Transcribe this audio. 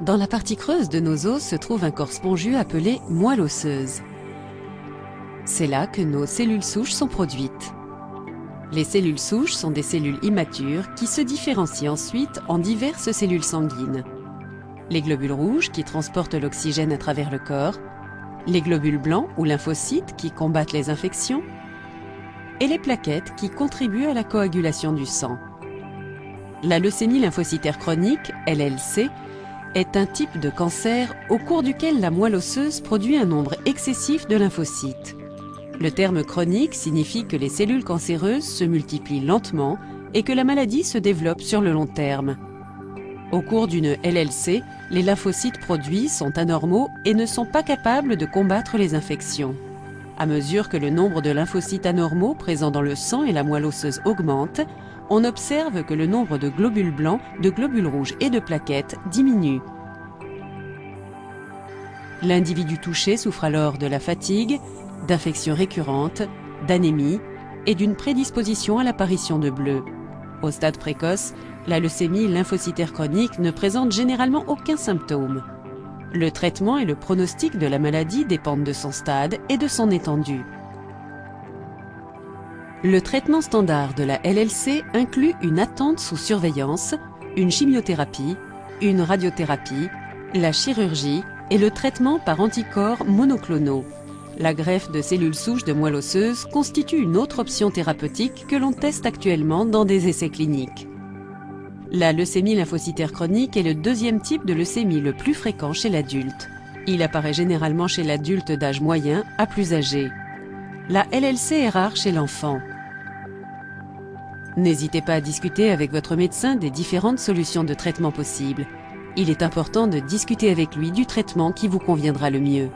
Dans la partie creuse de nos os se trouve un corps spongieux appelé moelle osseuse. C'est là que nos cellules souches sont produites. Les cellules souches sont des cellules immatures qui se différencient ensuite en diverses cellules sanguines. Les globules rouges qui transportent l'oxygène à travers le corps, les globules blancs ou lymphocytes qui combattent les infections, et les plaquettes qui contribuent à la coagulation du sang. La leucémie lymphocytaire chronique, LLC, est un type de cancer au cours duquel la moelle osseuse produit un nombre excessif de lymphocytes. Le terme chronique signifie que les cellules cancéreuses se multiplient lentement et que la maladie se développe sur le long terme. Au cours d'une LLC, les lymphocytes produits sont anormaux et ne sont pas capables de combattre les infections. À mesure que le nombre de lymphocytes anormaux présents dans le sang et la moelle osseuse augmente, on observe que le nombre de globules blancs, de globules rouges et de plaquettes diminue. L'individu touché souffre alors de la fatigue, d'infections récurrentes, d'anémie et d'une prédisposition à l'apparition de bleus. Au stade précoce, la leucémie lymphocytaire chronique ne présente généralement aucun symptôme. Le traitement et le pronostic de la maladie dépendent de son stade et de son étendue. Le traitement standard de la LLC inclut une attente sous surveillance, une chimiothérapie, une radiothérapie, la chirurgie et le traitement par anticorps monoclonaux. La greffe de cellules souches de moelle osseuse constitue une autre option thérapeutique que l'on teste actuellement dans des essais cliniques. La leucémie lymphocytaire chronique est le deuxième type de leucémie le plus fréquent chez l'adulte. Il apparaît généralement chez l'adulte d'âge moyen à plus âgé. La LLC est rare chez l'enfant. N'hésitez pas à discuter avec votre médecin des différentes solutions de traitement possibles. Il est important de discuter avec lui du traitement qui vous conviendra le mieux.